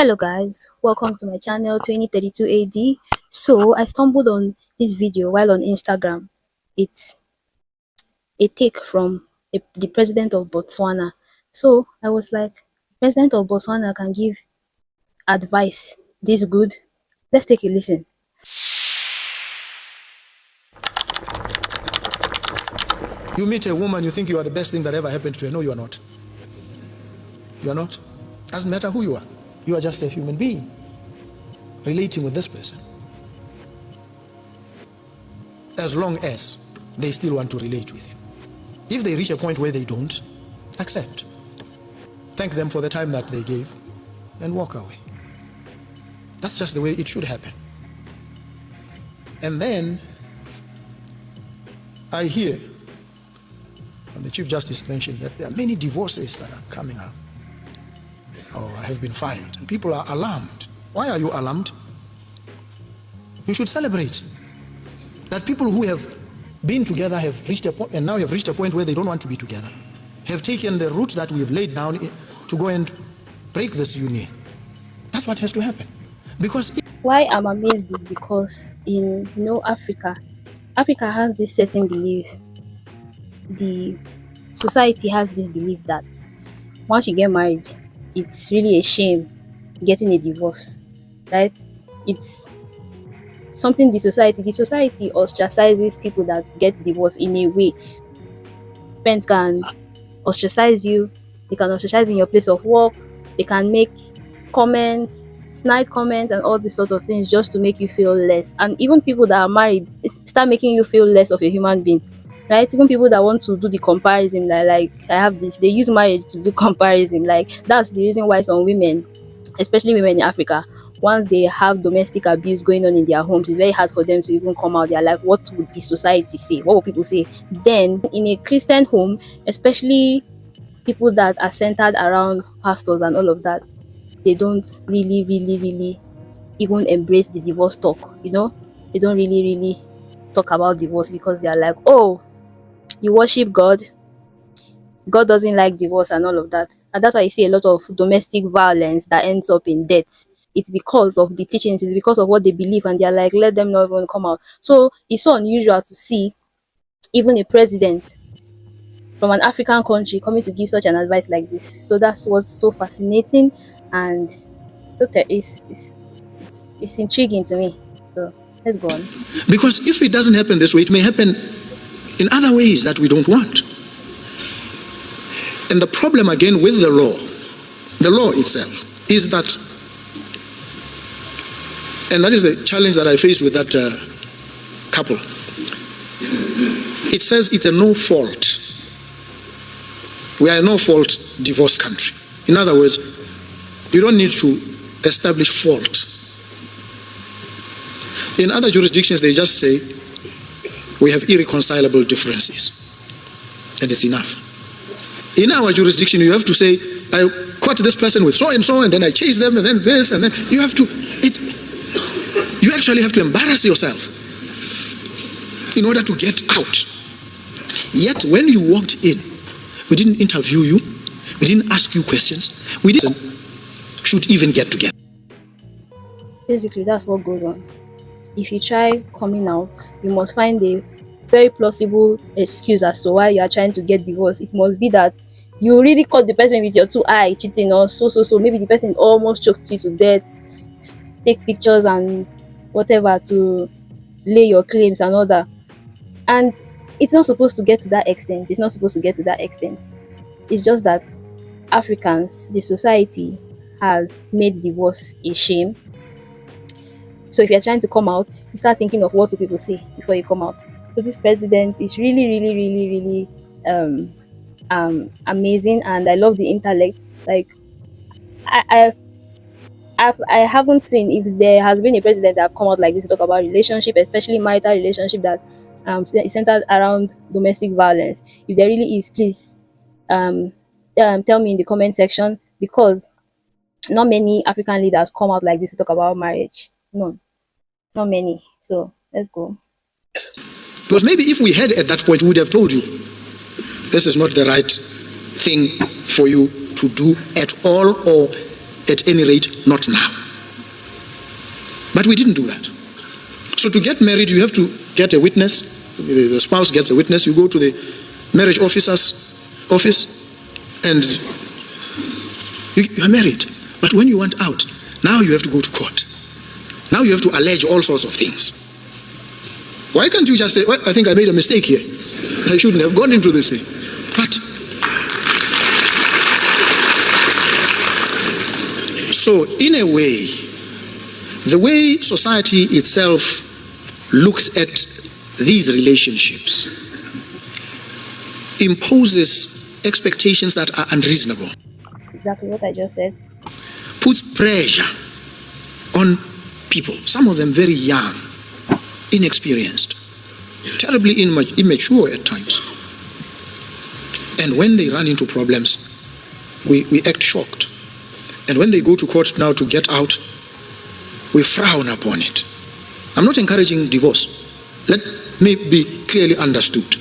Hello guys, welcome to my channel 2032 AD. So I stumbled on this video while on Instagram. It's a take from the president of Botswana. So I was like, president of Botswana can give advice this good. Let's take a listen. You meet a woman, you think you are the best thing that ever happened to her. No, you are not. You are not. Doesn't matter who you are. You are just a human being relating with this person. As long as they still want to relate with you. If they reach a point where they don't, accept. Thank them for the time that they gave and walk away. That's just the way it should happen. And then I hear, and the Chief Justice mentioned that there are many divorces that are coming up or have been filed, and people are alarmed. Why are you alarmed? You should celebrate that people who have been together have reached a point, and now have reached a point where they don't want to be together, have taken the route that we have laid down to go and break this union. That's what has to happen. Because Why I'm amazed is because in Africa has this certain belief. The society has this belief that once you get married, it's really a shame getting a divorce, right? It's something the society ostracizes people that get divorced in a way. Parents can ostracize you, they can ostracize in your place of work, they can make comments, snide comments and all these sort of things just to make you feel less. And even people that are married start making you feel less of a human being, right? Even people that want to do the comparison, like I have this, they use marriage to do comparison. Like that's the reason why some women, especially women in Africa, once they have domestic abuse going on in their homes, it's very hard for them to even come out. They're like, what would the society say? What will people say? Then in a Christian home, especially people that are centered around pastors and all of that, they don't really even embrace the divorce talk. They don't really talk about divorce because they are like, oh, you worship God doesn't like divorce and all of that. And that's why you see a lot of domestic violence that ends up in death. It's because of the teachings, it's because of what they believe, and they're like, let them not even come out. So it's so unusual to see even a president from an African country coming to give such an advice like this. So that's what's so fascinating, and so it's intriguing to me. So let's go on. Because if it doesn't happen this way, it may happen in other ways that we don't want. And the problem again with the law itself is that, and that is the challenge that I faced with that couple. It says it's a no-fault. We are a no-fault divorce country. In other words, you don't need to establish fault. In other jurisdictions, they just say, we have irreconcilable differences. And it's enough. In our jurisdiction, you have to say, I caught this person with so and so, and then I chased them, and then this, and then you have to, you actually have to embarrass yourself in order to get out. Yet when you walked in, we didn't interview you, we didn't ask you questions, we didn't should even get together. Basically, that's what goes on. If you try coming out, you must find a very plausible excuse as to why you are trying to get divorced. It must be that you really caught the person with your two eyes cheating, or so maybe the person almost choked you to death, take pictures and whatever to lay your claims and all that. And it's not supposed to get to that extent. It's not supposed to get to that extent. It's just that Africans, the society, has made divorce a shame. So if you're trying to come out, you start thinking of what do people say before you come out. So this president is really amazing, and I love the intellect. Like I haven't seen, if there has been a president that have come out like this to talk about relationship, especially marital relationship that is centered around domestic violence. If there really is, please tell me in the comment section, because not many African leaders come out like this to talk about marriage. No, not many. So let's go. Because maybe if we had at that point, we would have told you, this is not the right thing for you to do at all, or at any rate, not now. But we didn't do that. So to get married, you have to get a witness. The spouse gets a witness. You go to the marriage officer's office and you are married. But when you want out, now you have to go to court. Now you have to allege all sorts of things. Why can't you just say, well, I think I made a mistake here. I shouldn't have gone into this thing. But so in a way, the way society itself looks at these relationships imposes expectations that are unreasonable. Exactly what I just said. Puts pressure on people, some of them very young, inexperienced, terribly immature at times. And when they run into problems, we act shocked. And when they go to court now to get out, we frown upon it. I'm not encouraging divorce. Let me be clearly understood.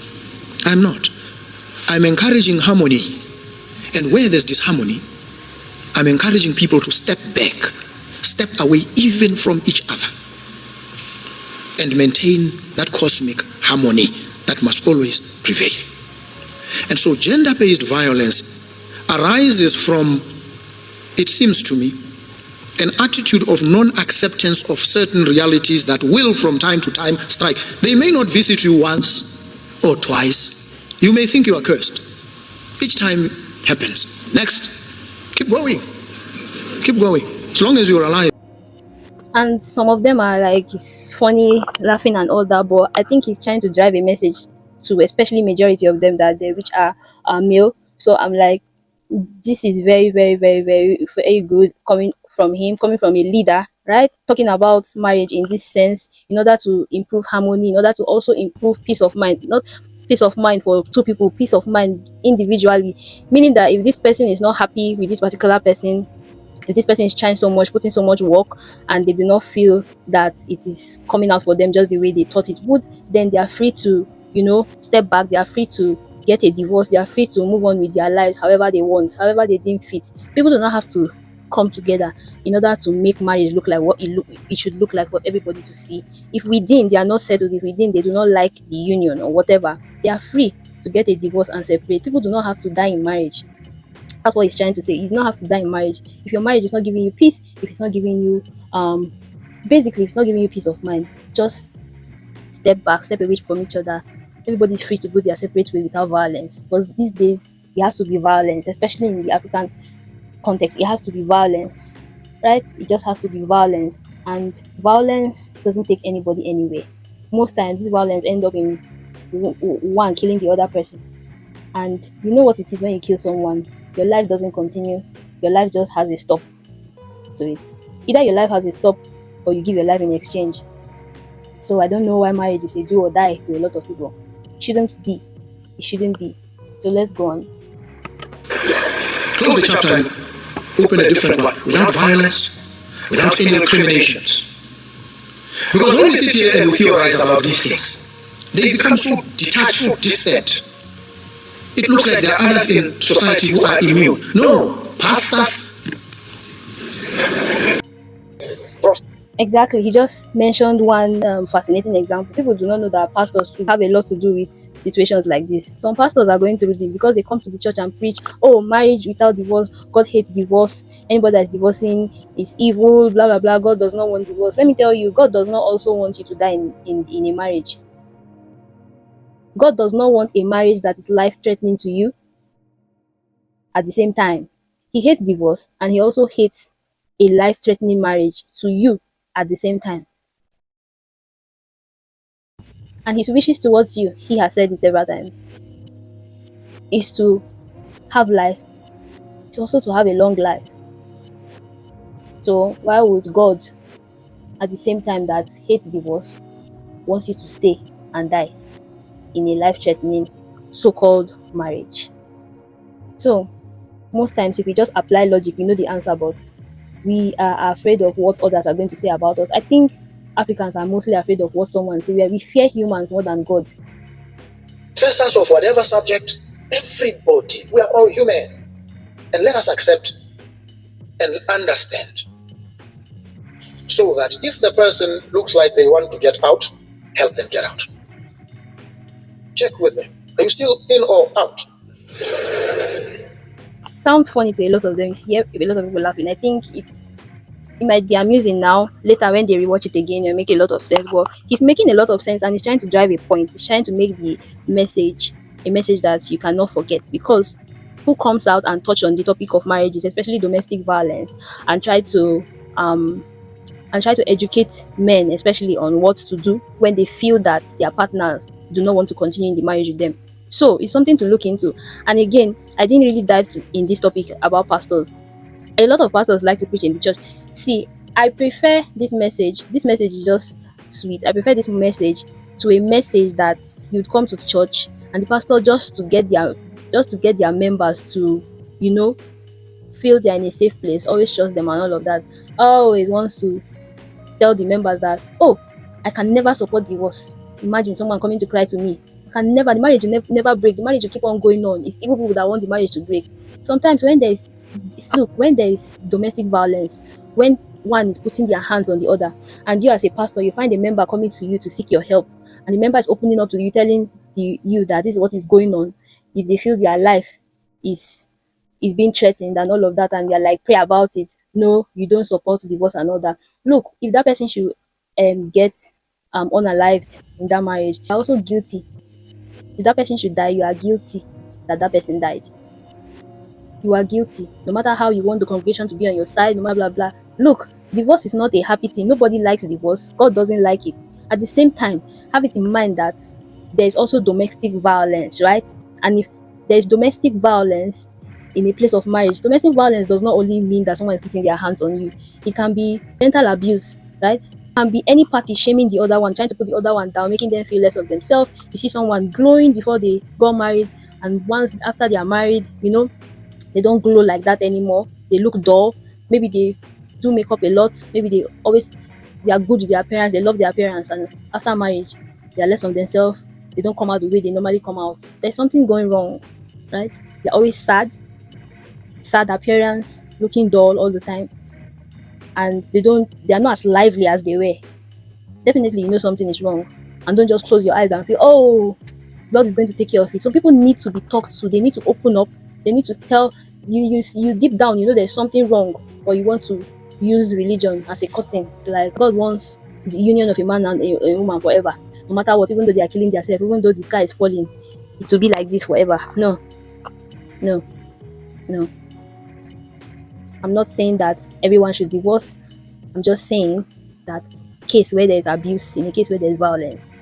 I'm not. I'm encouraging harmony. And where there's disharmony, I'm encouraging people to step back, step away even from each other, and maintain that cosmic harmony that must always prevail. And so gender-based violence arises from, it seems to me, an attitude of non-acceptance of certain realities that will from time to time strike. They may not visit you once or twice. You may think you are cursed. Each time it happens. Next, keep going. Keep going. As long as you're alive. And some of them are like, it's funny, laughing and all that, but I think he's trying to drive a message to especially majority of them that they which are male. So I'm like, this is very, very, very, very, very good coming from him, coming from a leader, right? Talking about marriage in this sense, in order to improve harmony, in order to also improve peace of mind, not peace of mind for two people, peace of mind individually, meaning that if this person is not happy with this particular person, if this person is trying so much, putting so much work, and they do not feel that it is coming out for them just the way they thought it would, then they are free to, step back. They are free to get a divorce. They are free to move on with their lives however they want, however they deem fit. People do not have to come together in order to make marriage look like what it should look like for everybody to see. If within they are not settled, if within they do not like the union or whatever, they are free to get a divorce and separate. People do not have to die in marriage. That's what he's trying to say. You do not have to die in marriage. If your marriage is not giving you peace, if it's not giving you basically if it's not giving you peace of mind, just step back, step away from each other. Everybody's free to go their separate way without violence. Because these days it has to be violence, especially in the African context. It has to be violence, right? It just has to be violence, and violence doesn't take anybody anywhere. Most times this violence ends up in one killing the other person. And you know what it is when you kill someone, your life doesn't continue. Your life just has a stop to it. Either your life has a stop or you give your life in exchange. So I don't know why marriage is a do or die to a lot of people. It shouldn't be. It shouldn't be. So let's go on. Close the chapter and open a different one, without violence, without any recriminations. Because when we sit here and we theorize about these things, they become so detached, so distant. It looks like there are others in society who are immune. No, pastors. Exactly. He just mentioned one fascinating example. People do not know that pastors have a lot to do with situations like this. Some pastors are going through this because they come to the church and preach, oh, marriage without divorce, God hates divorce, anybody that's divorcing is evil, blah, blah, blah, God does not want divorce. Let me tell you, God does not also want you to die in a marriage. God does not want a marriage that is life-threatening to you at the same time. He hates divorce, and he also hates a life-threatening marriage to you at the same time. And his wishes towards you, he has said it several times, is to have life. It's also to have a long life. So why would God, at the same time that hates divorce, wants you to stay and die in a life-threatening so-called marriage? So most times if we just apply logic, we know the answer, but we are afraid of what others are going to say about us. I think Africans are mostly afraid of what someone says. We fear humans more than God. Professors of whatever subject, everybody, we are all human. And let us accept and understand. So that if the person looks like they want to get out, help them get out. Check with them. Are you still in or out? Sounds funny to a lot of them. You see a lot of people laughing. I think it might be amusing now. Later, when they rewatch it again, it'll make a lot of sense. But he's making a lot of sense, and he's trying to drive a point. He's trying to make the message a message that you cannot forget. Because who comes out and touch on the topic of marriages, especially domestic violence, and try to educate men, especially on what to do when they feel that their partners do not want to continue in the marriage with them. So it's something to look into. And again, I didn't really in this topic about pastors. A lot of pastors like to preach in the church. See, I prefer this message. This message is just sweet. I prefer this message to a message that you'd come to church and the pastor just to get their members to, feel they're in a safe place, always trust them and all of that. Always wants to tell the members that, oh, I can never support divorce. Imagine someone coming to cry to me. The marriage will never break. The marriage will keep on going on. It's evil people that want the marriage to break. Sometimes when there is domestic violence, when one is putting their hands on the other, and you as a pastor, you find a member coming to you to seek your help, and the member is opening up to you, telling you that this is what is going on. If they feel their life is being threatened and all of that, and they're like, pray about it. No, you don't support divorce and all that. Look, if that person should get unalived in that marriage, you're also guilty. If that person should die, you are guilty that person died. You are guilty. No matter how you want the congregation to be on your side, no matter blah blah. Look, divorce is not a happy thing. Nobody likes divorce. God doesn't like it. At the same time, have it in mind that there is also domestic violence, right? And if there is domestic violence in a place of marriage, domestic violence does not only mean that someone is putting their hands on you. It can be mental abuse, right? It can be any party shaming the other one, trying to put the other one down, making them feel less of themselves. You see someone glowing before they got married, and once after they are married, they don't glow like that anymore. They look dull. Maybe they do makeup a lot. Maybe they are good with their appearance. They love their appearance, and after marriage, they are less of themselves. They don't come out the way they normally come out. There's something going wrong, right? They're always sad appearance, looking dull all the time, and they are not as lively as they were. Definitely, something is wrong, and don't just close your eyes and feel, oh, God is going to take care of it. So people need to be talked to. They need to open up. They need to tell you deep down, there's something wrong, but you want to use religion as a curtain. It's like God wants the union of a man and a woman forever, no matter what. Even though they are killing themselves, even though the sky is falling, it will be like this forever. No. I'm not saying that everyone should divorce. I'm just saying that case where there's abuse, in a case where there's violence,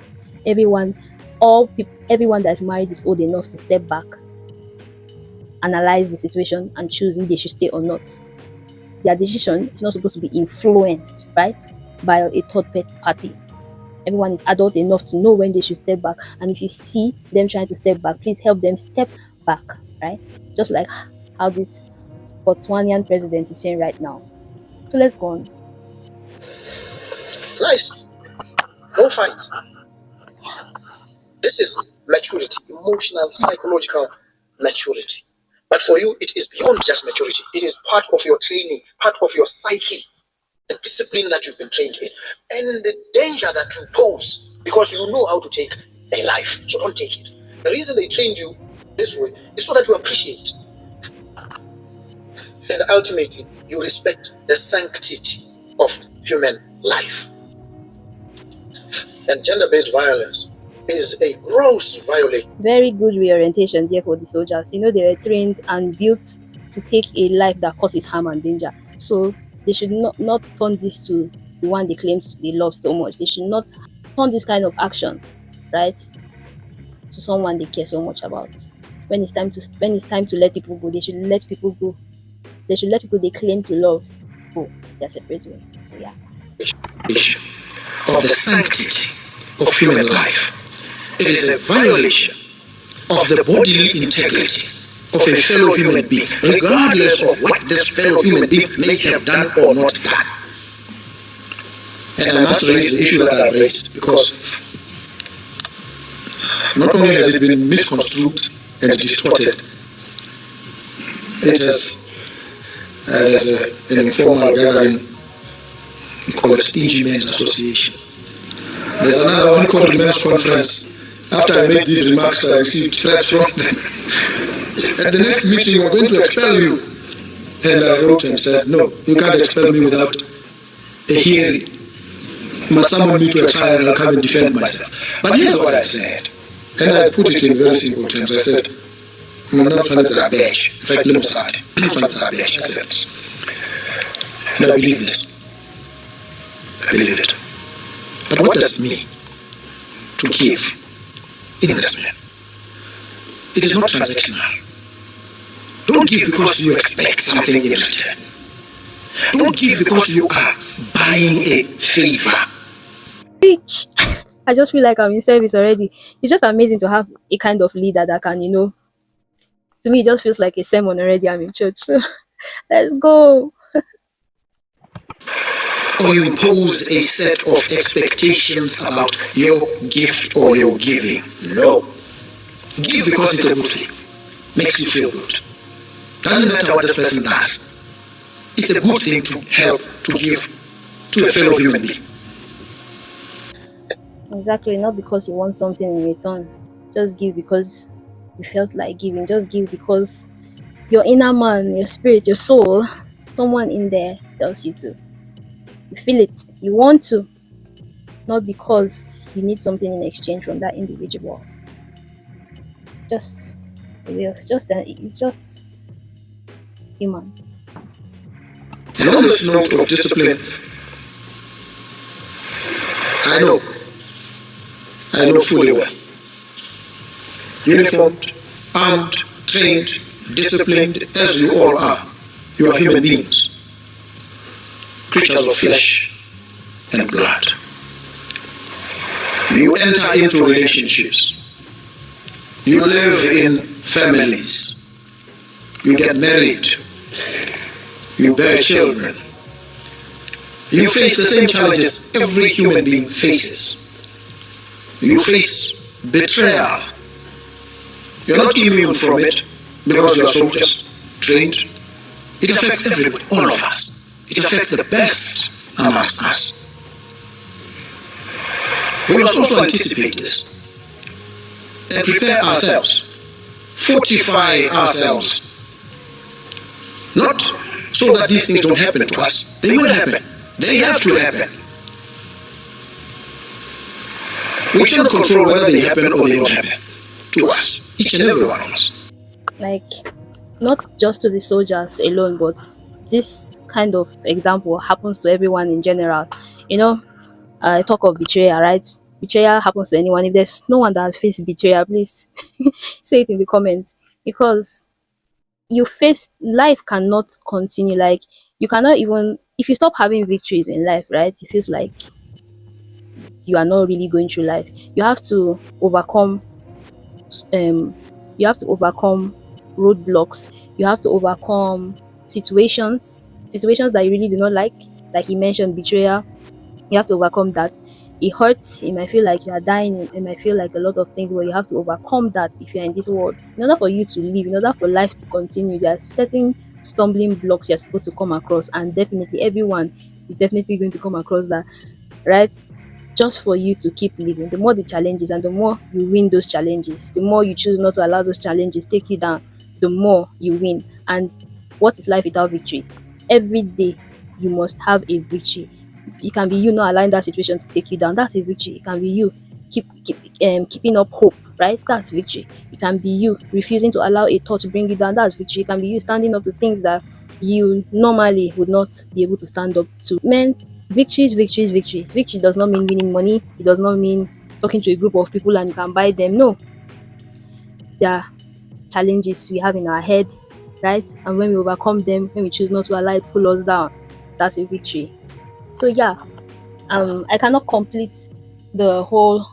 everyone that is married is old enough to step back, analyze the situation, and choose if they should stay or not. Their decision is not supposed to be influenced, right, by a third party. Everyone is adult enough to know when they should step back, and if you see them trying to step back, please help them step back, right? Just like how this Botswanian president is saying right now. So let's go on. Nice. No fights. This is maturity, emotional, psychological maturity. But for you, it is beyond just maturity. It is part of your training, part of your psyche, the discipline that you've been trained in, and the danger that you pose, because you know how to take a life. So don't take it. The reason they trained you this way is so that you appreciate. And ultimately, you respect the sanctity of human life. And gender-based violence is a gross violation. Very good reorientation there for the soldiers. They were trained and built to take a life that causes harm and danger. So they should not turn this to the one they claim they love so much. They should not turn this kind of action, right, to someone they care so much about. When it's time to let people go, they should let people go. They should let people they claim to love go their separate way. So yeah. Of the sanctity of human life. It is a violation of the bodily integrity of a fellow human being, regardless of what this fellow human being may have done or not done. And I must raise the issue that I've raised, because not only has it been misconstrued and distorted, it has There's an informal gathering, we call it Stingy Men's Association. There's another one called Men's Conference. After I made these remarks, I received threats from them. At the next meeting, we're going to expel you. And I wrote and said, no, you can't expel me without a hearing. You must summon me to a trial and I'll come and defend myself. But here's what I said. And I put it in very simple terms. I said, I'm not trying to badge. In fact, let me start. I'm trying to badge. I said this. And I believe this. I believe it. But what does it mean to give investment? It is not transactional. Don't give because you expect something in return. Don't give because you are buying a favor. Preach. I just feel like I'm in service already. It's just amazing to have a kind of leader that can, to me, it just feels like a sermon already. I'm in church. So let's go. Or you impose a set of expectations about your gift or your giving. No. Give because it's a good thing. Makes you feel good. Doesn't matter what this person does. It's a good thing to help, to give to a fellow human being. Exactly, not because you want something in return. Just give because you felt like giving. Just give because your inner man, your spirit, your soul, someone in there tells you to. You feel it. You want to. Not because you need something in exchange from that individual. It's just human. And on this note of discipline, I know fully well. Uniformed, armed, trained, disciplined, as you all are, you are human beings, creatures of flesh and blood. You enter into relationships. You live in families. You get married. You bear children. You face the same challenges every human being faces. You face betrayal. You're not immune from it because you are soldiers, trained. It affects everybody, all of us. It affects the best amongst us. We must also anticipate this and prepare ourselves, fortify ourselves, not so that these things don't happen to us. They will happen. They have to happen. We cannot control whether they happen or they don't happen to us, each and every one of us. Like, not just to the soldiers alone, but this kind of example happens to everyone in general. I talk of betrayal, right? Betrayal happens to anyone. If there's no one that has faced betrayal, please say it in the comments. Because life cannot continue. Like, you cannot even, if you stop having victories in life, right? It feels like you are not really going through life. You have to overcome roadblocks. You have to overcome situations that you really do not like he mentioned, betrayal. You have to overcome that. It hurts. It might feel like you are dying. It might feel like a lot of things, but you have to overcome that if you're in this world. In order for you to live, in order for life to continue, there are certain stumbling blocks you're supposed to come across, and definitely everyone is definitely going to come across that, right? Just for you to keep living. The more the challenges and the more you win those challenges, the more you choose not to allow those challenges take you down, the more you win. And what is life without victory? Every day you must have a victory. It can be you not allowing that situation to take you down. That's a victory. It can be you keeping up hope, right? That's victory. It can be you refusing to allow a thought to bring you down. That's victory. It can be you standing up to things that you normally would not be able to stand up to. Men, victories. Victory does not mean winning money. It does not mean talking to a group of people and you can buy them. No. There are challenges we have in our head, right? And when we overcome them, when we choose not to allow it pull us down, that's a victory. So yeah, I cannot complete the whole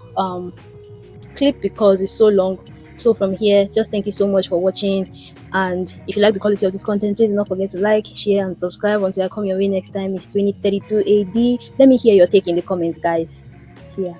clip because it's so long. So from here, just thank you so much for watching. And if you like the quality of this content, please do not forget to like, share, and subscribe. Until I come your way next time, it's 2032 AD. Let me hear your take in the comments, guys. See ya.